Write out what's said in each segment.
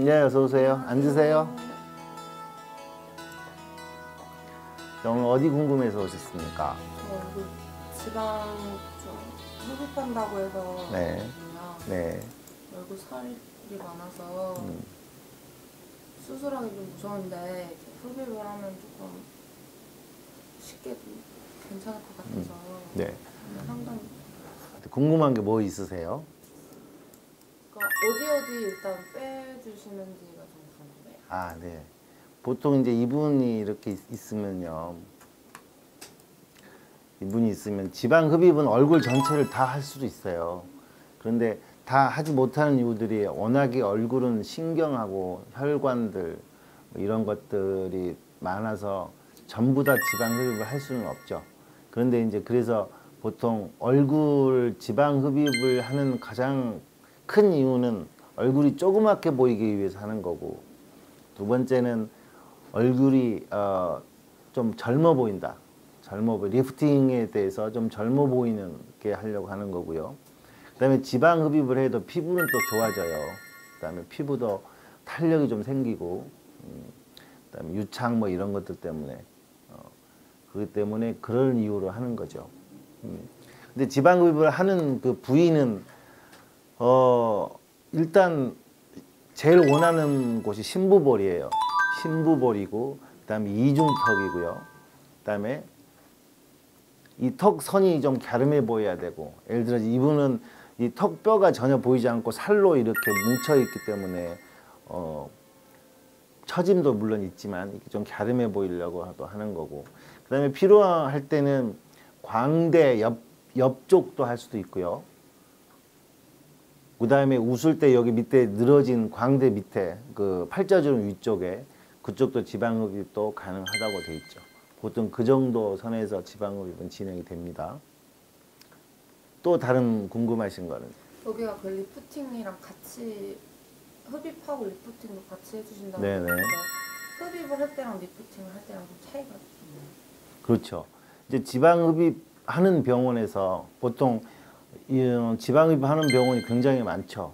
네, 어서 오세요. 앉으세요. 오늘 어디 궁금해서 오셨습니까? 지방 좀 흡입한다고 해서 네. 네. 얼굴 살이 많아서 수술하기 좀 무서운데 흡입을 하면 조금 쉽게 좀 괜찮을 것 같아서 네. 상담. 궁금한 게 뭐 있으세요? 그러니까 어디 일단 빼주시는지가 좀 궁금해요. 아, 네. 보통 이제 이분이 이렇게 있으면요. 이분이 있으면 지방 흡입은 얼굴 전체를 다 할 수도 있어요. 그런데 다 하지 못하는 이유들이 워낙에 얼굴은 신경하고 혈관들 뭐 이런 것들이 많아서 전부 다 지방 흡입을 할 수는 없죠. 그런데 이제 그래서 보통 얼굴 지방 흡입을 하는 가장 큰 이유는 얼굴이 조그맣게 보이기 위해서 하는 거고, 두 번째는 얼굴이 좀 젊어 보인다. 리프팅에 대해서 좀 젊어 보이는 게 하려고 하는 거고요. 그 다음에 지방 흡입을 해도 피부는 또 좋아져요. 그 다음에 피부도 탄력이 좀 생기고, 그 다음에 유착 뭐 이런 것들 때문에, 그렇기 때문에 그런 이유로 하는 거죠. 근데 지방 흡입을 하는 그 부위는, 일단 제일 원하는 곳이 심부볼이에요. 심부볼이고, 그 다음에 이중턱이고요. 그 다음에 이 턱 선이 좀 갸름해 보여야 되고, 예를 들어 이분은 이 턱뼈가 전혀 보이지 않고 살로 이렇게 뭉쳐 있기 때문에 처짐도 물론 있지만 이렇게 좀 갸름해 보이려고 하는 거고, 그 다음에 필요할 때는 광대 옆쪽도 할 수도 있고요. 그 다음에 웃을 때 여기 밑에 늘어진 광대 밑에 그 팔자주름 위쪽에 그쪽도 지방흡입도 가능하다고 돼 있죠. 보통 그 정도 선에서 지방흡입은 진행이 됩니다. 또 다른 궁금하신 거는? 여기가 그 리프팅이랑 같이 흡입하고 리프팅도 같이 해주신다고 네네. 했는데 흡입을 할 때랑 리프팅을 할 때랑 좀 차이가 있나요? 그렇죠. 이제 지방흡입하는 병원에서 보통 지방흡입하는 병원이 굉장히 많죠.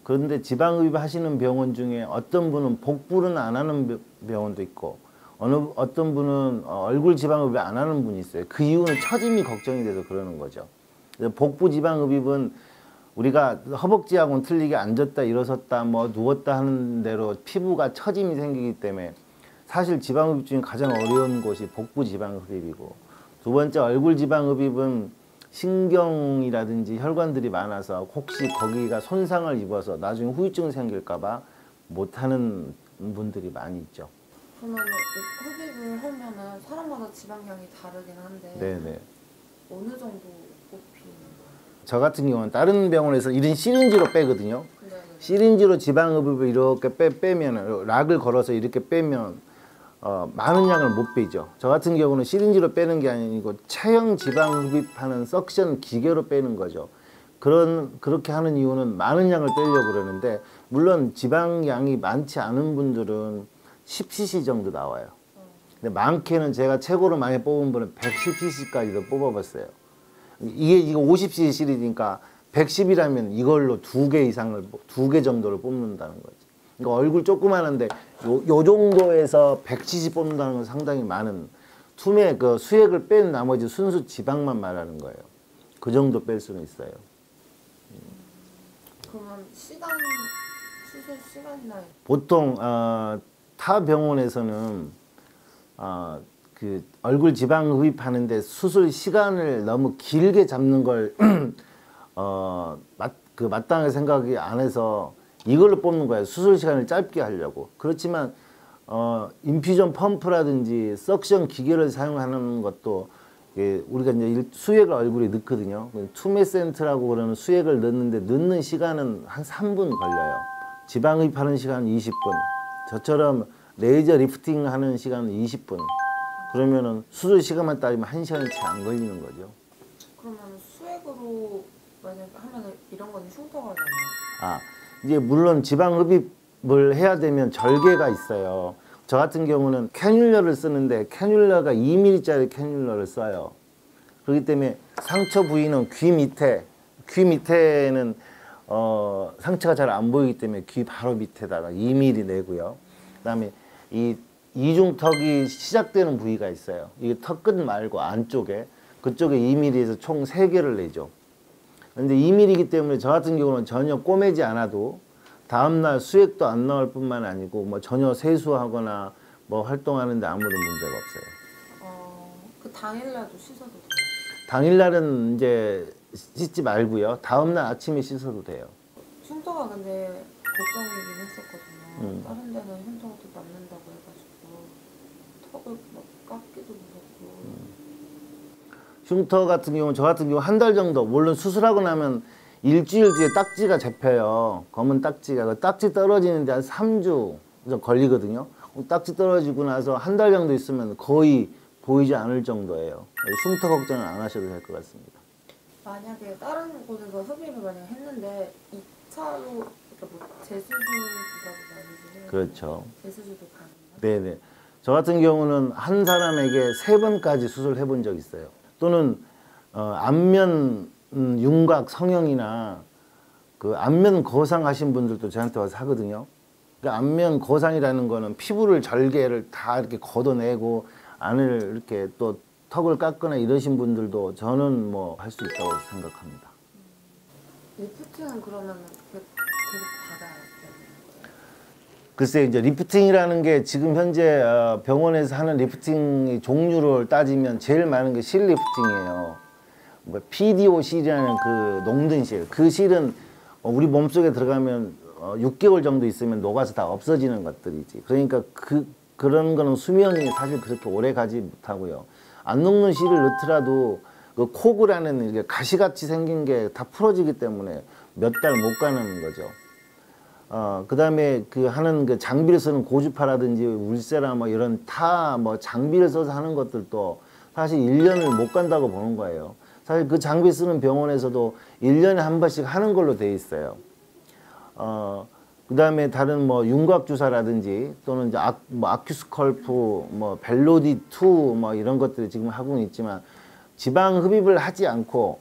그런데 지방흡입 하시는 병원 중에 어떤 분은 복부는 안 하는 병원도 있고 어떤 분은 얼굴 지방흡입 안 하는 분이 있어요. 그 이유는 처짐이 걱정이 돼서 그러는 거죠. 복부 지방흡입은 우리가 허벅지하고는 틀리게 앉았다 일어섰다 뭐 누웠다 하는 대로 피부가 처짐이 생기기 때문에 사실 지방흡입 중에 가장 어려운 곳이 복부 지방흡입이고, 두 번째 얼굴 지방흡입은 신경이라든지 혈관들이 많아서 혹시 거기가 손상을 입어서 나중에 후유증 생길까 봐 못하는 분들이 많이 있죠. 그러면 흡입을 하면은 사람마다 지방량이 다르긴 한데 네네. 어느 정도 뽑히는 거예요? 저 같은 경우는 다른 병원에서 이런 시린지로 빼거든요. 네네. 시린지로 지방흡입을 이렇게 빼면 락을 걸어서 이렇게 빼면 많은 양을 못 빼죠. 저 같은 경우는 시린지로 빼는 게 아니고 체형 지방흡입하는 석션 기계로 빼는 거죠. 그렇게 하는 이유는 많은 양을 빼려고 그러는데, 물론 지방량이 많지 않은 분들은 10cc 정도 나와요. 근데 많게는 제가 최고로 많이 뽑은 분은 110cc까지도 뽑아봤어요. 이거 50cc 시리즈니까 110이라면 이걸로 2개 정도를 뽑는다는 거지. 그러니까 얼굴 조그마한데 요 정도에서 170 뽑는다는 건 상당히 많은 그 수액을 뺀 나머지 순수 지방만 말하는 거예요. 그 정도 뺄 수는 있어요. 그러면 수술 시간이나 보통 타 병원에서는 그 얼굴 지방 흡입하는데 수술 시간을 너무 길게 잡는 걸 마땅하게 생각이 안 해서 이걸로 뽑는 거예요. 수술 시간을 짧게 하려고. 그렇지만 인퓨전 펌프라든지 석션 기계를 사용하는 것도 우리가 이제 수액을 얼굴에 넣거든요. 투메센트라고 그러는 수액을 넣는데 넣는 시간은 한 3분 걸려요. 지방 흡입하는 시간은 20분. 저처럼 레이저 리프팅 하는 시간은 20분. 그러면은 수술 시간만 따지면 1시간이 채 안 걸리는 거죠. 그러면 수액으로 만약에 하면 이런 거는 흉터가 나나요? 이제 물론 지방 흡입을 해야 되면 절개가 있어요. 저 같은 경우는 캐뉼러를 쓰는데 캐뉼러가 2mm짜리 캐뉼러를 써요. 그렇기 때문에 상처 부위는 귀 밑에는 상처가 잘 안 보이기 때문에 귀 바로 밑에다가 2mm 내고요. 그다음에 이 이중턱이 시작되는 부위가 있어요. 이 턱 끝 말고 안쪽에 그쪽에 2mm에서 총 3개를 내죠. 근데 2mm이기 때문에 저 같은 경우는 전혀 꼬매지 않아도 다음날 수액도 안 나올 뿐만 아니고 뭐 전혀 세수하거나 뭐 활동하는데 아무런 문제가 없어요. 그 당일날도 씻어도 돼요? 당일날은 이제 씻지 말고요. 다음날 아침에 씻어도 돼요. 흉터가 근데 걱정이긴 했었거든요. 다른 데는 흉터가 또 남는다고 해가지고 턱을 막 깎기도 무섭고. 흉터 같은 경우 저 같은 경우 한 달 정도 물론 수술하고 나면 일주일 뒤에 딱지가 잡혀요. 검은 딱지가 그 딱지 떨어지는데 한 3주 걸리거든요. 딱지 떨어지고 나서 한 달 정도 있으면 거의 보이지 않을 정도예요. 흉터 걱정은 안 하셔도 될 것 같습니다. 만약에 다른 곳에서 흡입을 만약 했는데 2차로 그러니까 뭐 재수술이라고 말해주세요. 그렇죠. 재수술도 가능해요? 네네. 저 같은 경우는 한 사람에게 3번까지 수술을 해본 적 있어요. 또는 안면 윤곽 성형이나 그 안면 거상하신 분들도 저한테 와서 하거든요. 그러니까 안면 거상이라는 거는 피부를 절개를 다 이렇게 걷어내고 안을 이렇게 또 턱을 깎거나 이러신 분들도 저는 뭐 할 수 있다고 생각합니다. 리프팅은 그러면 계속 받아야 돼요? 글쎄 이제 리프팅이라는 게 지금 현재 병원에서 하는 리프팅 종류를 따지면 제일 많은 게 실 리프팅이에요. 뭐 PDO 실이라는 그 녹는 실, 그 실은 우리 몸속에 들어가면 6개월 정도 있으면 녹아서 다 없어지는 것들이지. 그러니까 그런 거는 수명이 사실 그렇게 오래 가지 못하고요. 안 녹는 실을 넣더라도 그 코그라는 이게 가시같이 생긴 게 다 풀어지기 때문에 몇 달 못 가는 거죠. 그다음에 그 하는 그 장비를 쓰는 고주파라든지 울세라 뭐 이런 타 뭐 장비를 써서 하는 것들도 사실 1년을 못 간다고 보는 거예요. 사실 그 장비 쓰는 병원에서도 1년에 한 번씩 하는 걸로 돼 있어요. 그다음에 다른 뭐 윤곽 주사라든지 또는 이제 아큐스컬프 뭐 벨로디 2 뭐 이런 것들이 지금 하고는 있지만 지방 흡입을 하지 않고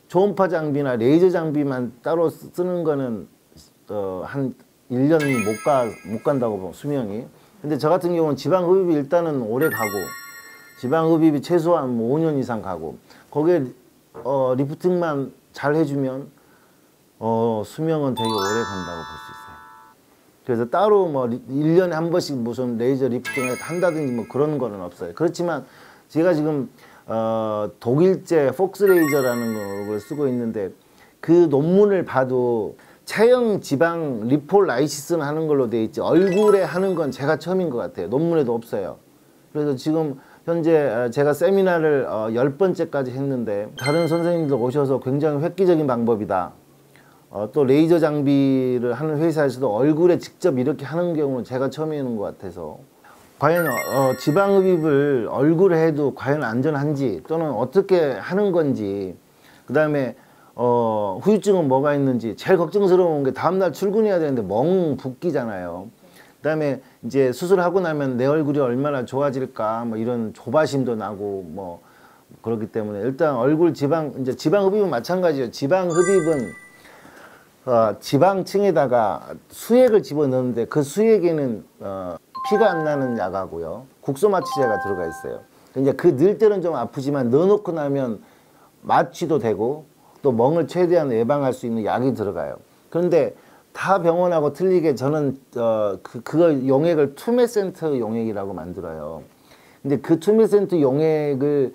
초음파 장비나 레이저 장비만 따로 쓰는 거는 한 1년 못 간다고 봐, 수명이. 근데 저 같은 경우는 지방 흡입이 일단은 오래 가고 지방 흡입이 최소한 뭐 5년 이상 가고 거기에 리프팅만 잘 해주면 수명은 되게 오래 간다고 볼 수 있어요. 그래서 따로 뭐 1년에 한 번씩 무슨 레이저 리프팅을 한다든지 뭐 그런 거는 없어요. 그렇지만 제가 지금 독일제 폭스레이저라는 걸 쓰고 있는데 그 논문을 봐도 체형 지방 리폴라이시스는 하는 걸로 돼 있지 얼굴에 하는 건 제가 처음인 것 같아요. 논문에도 없어요. 그래서 지금 현재 제가 세미나를 10번째까지 했는데 다른 선생님들 오셔서 굉장히 획기적인 방법이다. 또 레이저 장비를 하는 회사에서도 얼굴에 직접 이렇게 하는 경우는 제가 처음이는 것 같아서 과연 지방 흡입을 얼굴에 해도 과연 안전한지 또는 어떻게 하는 건지 그 다음에 후유증은 뭐가 있는지 제일 걱정스러운 게 다음날 출근해야 되는데 멍 붓기잖아요. 그 다음에 이제 수술하고 나면 내 얼굴이 얼마나 좋아질까 뭐 이런 조바심도 나고 뭐 그렇기 때문에 일단 얼굴 이제 지방 흡입은 마찬가지예요. 지방 흡입은 지방층에다가 수액을 집어넣는데 그 수액에는 피가 안 나는 약하고요. 국소마취제가 들어가 있어요. 이제 그 넣을 때는 좀 아프지만 넣어놓고 나면 마취도 되고 또 멍을 최대한 예방할 수 있는 약이 들어가요. 그런데 타 병원하고 틀리게 저는 그거 용액을 투메센트 용액이라고 만들어요. 근데 그 투메센트 용액을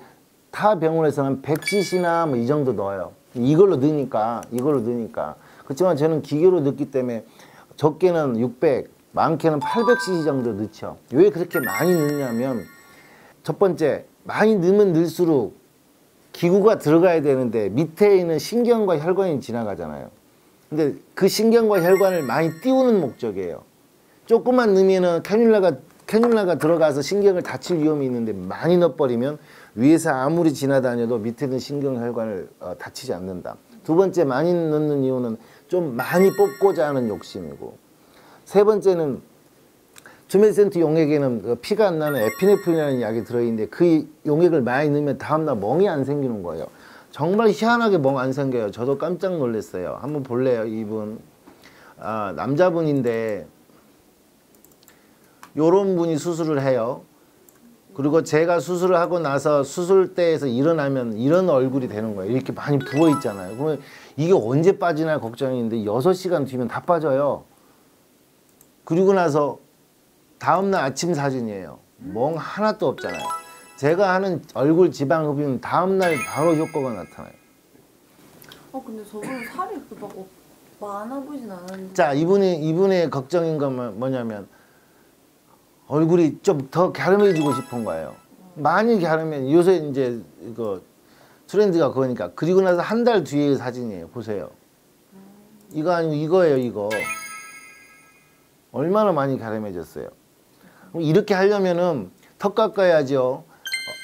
타 병원에서는 100cc나 뭐 이 정도 넣어요. 이걸로 넣으니까. 그렇지만 저는 기계로 넣기 때문에 적게는 600, 많게는 800cc 정도 넣죠. 왜 그렇게 많이 넣냐면 첫 번째, 많이 넣으면 넣을수록 기구가 들어가야 되는데 밑에 있는 신경과 혈관이 지나가잖아요. 근데 그 신경과 혈관을 많이 띄우는 목적이에요. 조금만 넣으면은 캐뉼라가 들어가서 신경을 다칠 위험이 있는데 많이 넣어버리면 위에서 아무리 지나다녀도 밑에 있는 신경 혈관을 다치지 않는다. 두 번째, 많이 넣는 이유는 좀 많이 뽑고자 하는 욕심이고, 세 번째는 투메센트 용액에는 피가 안 나는 에피네프린이라는 약이 들어있는데 그 용액을 많이 넣으면 다음날 멍이 안 생기는 거예요. 정말 희한하게 멍 안 생겨요. 저도 깜짝 놀랐어요. 한번 볼래요, 이분. 아, 남자분인데 요런 분이 수술을 해요. 그리고 제가 수술을 하고 나서 수술대에서 일어나면 이런 얼굴이 되는 거예요. 이렇게 많이 부어 있잖아요. 그러면 이게 언제 빠지나 걱정인데 6시간 뒤면 다 빠져요. 그리고 나서 다음날 아침 사진이에요. 멍 하나도 없잖아요. 제가 하는 얼굴 지방 흡입은 다음날 바로 효과가 나타나요. 근데 저분은 살이 그렇게 막 많아 보이진 않았는데. 자, 이분의 걱정인 건 뭐냐면 얼굴이 좀 더 갸름해지고 싶은 거예요. 많이 갸름해. 요새 이제 이거 트렌드가 그거니까. 그리고 나서 한 달 뒤의 사진이에요. 보세요. 이거 아니고 이거예요, 이거. 얼마나 많이 갸름해졌어요. 그럼 이렇게 하려면은 턱 깎아야죠.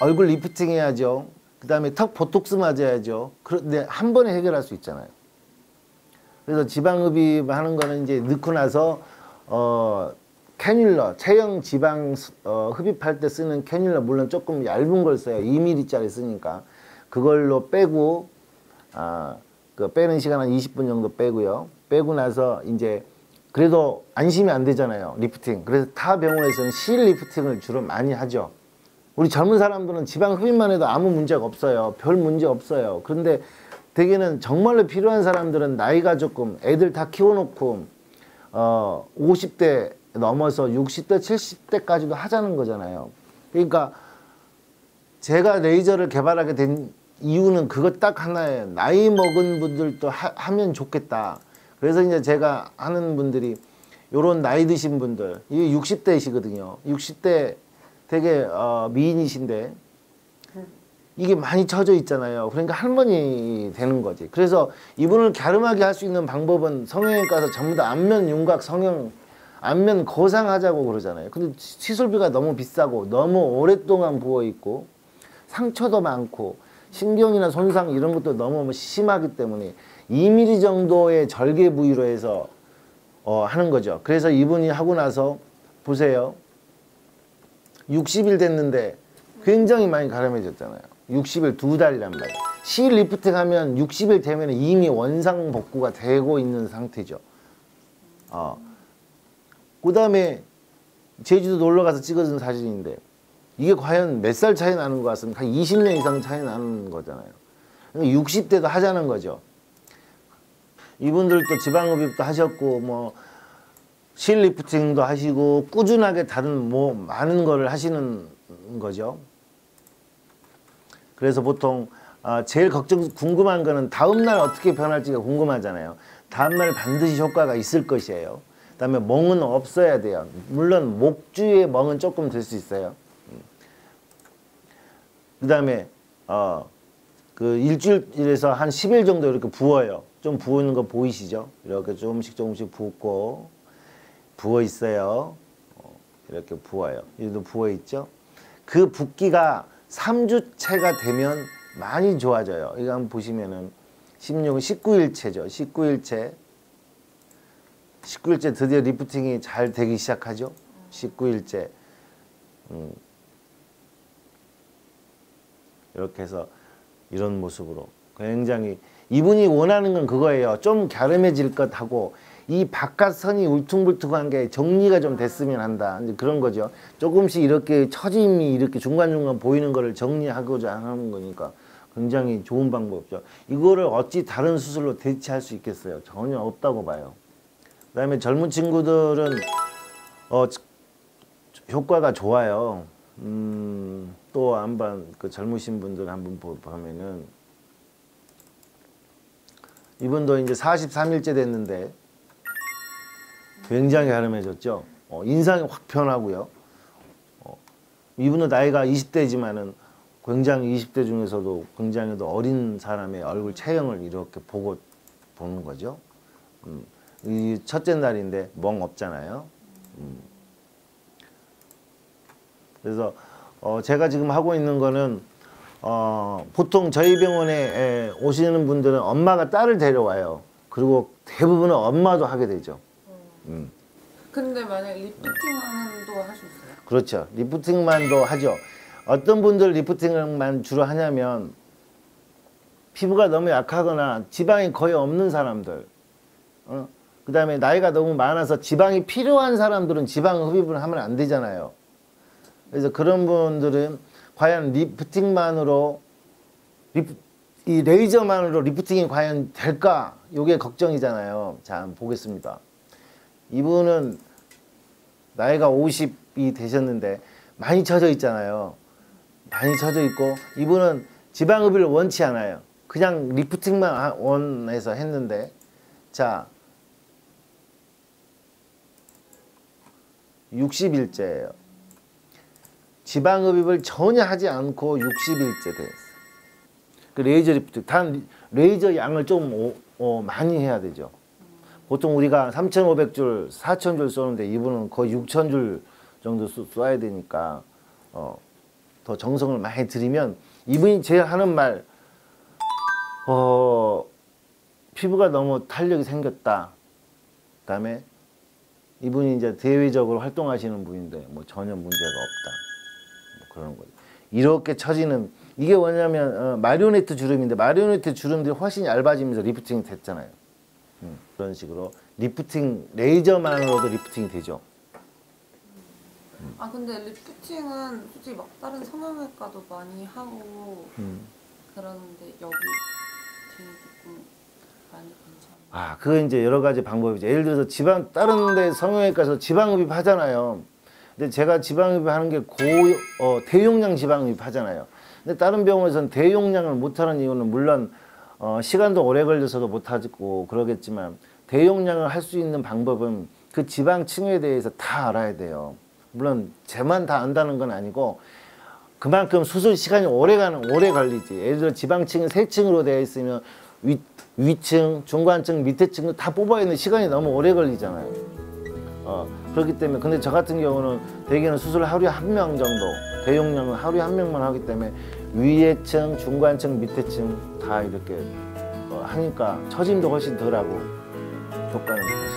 얼굴 리프팅 해야죠. 그 다음에 턱 보톡스 맞아야죠. 그런데 한 번에 해결할 수 있잖아요. 그래서 지방흡입 하는 거는 이제 넣고 나서 캐뉼러, 체형 지방 흡입할 때 쓰는 캐뉼러, 물론 조금 얇은 걸 써요. 2mm짜리 쓰니까. 그걸로 빼고, 그 빼는 시간 한 20분 정도 빼고요. 빼고 나서 이제, 그래도 안심이 안 되잖아요. 리프팅. 그래서 타 병원에서는 실 리프팅을 주로 많이 하죠. 우리 젊은 사람들은 지방 흡입만 해도 아무 문제가 없어요. 별 문제 없어요. 그런데 대개는 정말로 필요한 사람들은 나이가 조금, 애들 다 키워놓고, 50대 넘어서 60대, 70대까지도 하자는 거잖아요. 그러니까 제가 레이저를 개발하게 된 이유는 그것 딱 하나예요. 나이 먹은 분들도 하면 좋겠다. 그래서 이제 제가 하는 분들이 요런 나이 드신 분들, 이게 60대이시거든요. 60대 되게 미인이신데 이게 많이 처져 있잖아요. 그러니까 할머니 되는 거지. 그래서 이분을 갸름하게 할 수 있는 방법은 성형외과 가서 전부 다 안면 윤곽 성형, 안면 거상하자고 그러잖아요. 근데 시술비가 너무 비싸고 너무 오랫동안 부어있고 상처도 많고 신경이나 손상 이런 것도 너무 심하기 때문에 2mm 정도의 절개 부위로 해서 하는 거죠. 그래서 이분이 하고 나서 보세요. 60일 됐는데 굉장히 많이 가름해졌잖아요. 60일 2달이란 말이에요. 실 리프팅 하면 60일 되면 이미 원상 복구가 되고 있는 상태죠. 그 다음에 제주도 놀러 가서 찍어준 사진인데 이게 과연 몇 살 차이 나는 것 같습니까? 한 20년 이상 차이 나는 거잖아요. 60대도 하자는 거죠. 이분들도 지방흡입도 하셨고 뭐 실 리프팅도 하시고 꾸준하게 다른 뭐 많은 거를 하시는 거죠. 그래서 보통 제일 궁금한 거는 다음날 어떻게 변할지가 궁금하잖아요. 다음날 반드시 효과가 있을 것이에요. 그다음에 멍은 없어야 돼요. 물론 목 주위에 멍은 조금 될 수 있어요. 그다음에 그 일주일에서 한 10일 정도 이렇게 부어요. 좀 부은 거 보이시죠? 이렇게 조금씩 붓고 부어 있어요. 이렇게 부어요. 여기도 부어 있죠? 그 붓기가 3주째가 되면 많이 좋아져요. 이거 한번 보시면은 19일째죠. 19일째 드디어 리프팅이 잘 되기 시작하죠. 19일째. 이렇게 해서 이런 모습으로 굉장히 이분이 원하는 건 그거예요. 좀 갸름해질 것 하고 이 바깥선이 울퉁불퉁한 게 정리가 좀 됐으면 한다. 이제 그런 거죠. 조금씩 이렇게 처짐이 이렇게 중간중간 보이는 거를 정리하고자 하는 거니까 굉장히 좋은 방법이죠. 이거를 어찌 다른 수술로 대체할 수 있겠어요? 전혀 없다고 봐요. 그 다음에 젊은 친구들은 효과가 좋아요. 또 한번 그 젊으신 분들 한번 보면은 이분도 이제 43일째 됐는데 굉장히 갸름해졌죠. 인상이 확 변하고요. 이분은 나이가 20대지만은 굉장히 20대 중에서도 굉장히 더 어린 사람의 얼굴 체형을 이렇게 보는 거죠. 이 첫째 날인데 멍 없잖아요. 그래서 제가 지금 하고 있는 거는 보통 저희 병원에 오시는 분들은 엄마가 딸을 데려와요. 그리고 대부분은 엄마도 하게 되죠. 근데 만약 리프팅만도 할 수 있어요? 그렇죠. 리프팅만도 하죠. 어떤 분들 리프팅만 주로 하냐면 피부가 너무 약하거나 지방이 거의 없는 사람들, 그다음에 나이가 너무 많아서 지방이 필요한 사람들은 지방 흡입을 하면 안 되잖아요. 그래서 그런 분들은 과연 리프팅만으로 이 레이저만으로 리프팅이 과연 될까? 이게 걱정이잖아요. 자, 한번 보겠습니다. 이분은 나이가 50이 되셨는데 많이 처져 있잖아요. 많이 처져 있고 이분은 지방 흡입을 원치 않아요. 그냥 리프팅만 원해서 했는데, 자, 60일째예요. 지방 흡입을 전혀 하지 않고 60일째 됐어요. 그 레이저 리프팅, 단 레이저 양을 좀 많이 해야 되죠. 보통 우리가 3,500줄, 4,000줄 쏘는데 이분은 거의 6,000줄 정도 쏴야 되니까 더 정성을 많이 들이면, 이분이 제일 하는 말, 피부가 너무 탄력이 생겼다. 그다음에 이분이 이제 대외적으로 활동하시는 분인데 뭐 전혀 문제가 없다. 뭐 그런 거죠. 이렇게 처지는, 이게 뭐냐면 마리오네트 주름인데 마리오네트 주름들이 훨씬 얇아지면서 리프팅이 됐잖아요. 그런 식으로 리프팅, 레이저만으로도 리프팅이 되죠. 아 근데 리프팅은 솔직히 막 다른 성형외과도 많이 하고 그러는데 여기 리프팅이 조금 많이 괜찮아요. 아, 그거 이제 여러 가지 방법이죠. 예를 들어서 다른 데 성형외과에서 지방흡입 하잖아요. 근데 제가 지방흡입 하는 게 대용량 지방흡입 하잖아요. 근데 다른 병원에서는 대용량을 못하는 이유는 물론 시간도 오래 걸려서도 못하고 그러겠지만, 대용량을 할 수 있는 방법은 그 지방층에 대해서 다 알아야 돼요. 물론 제만 다 안다는 건 아니고 그만큼 수술 시간이 오래 걸리지. 예를 들어 지방층이 3층으로 되어 있으면 위층, 중간층, 밑에층도 다 뽑아야 되는 시간이 너무 오래 걸리잖아요. 그렇기 때문에, 근데 저 같은 경우는 대개는 수술 하루에 1명 정도, 대용량은 하루에 1명만 하기 때문에 위에층, 중간층, 밑에층 다 이렇게 하니까 처짐도 훨씬 덜하고 효과는 훨씬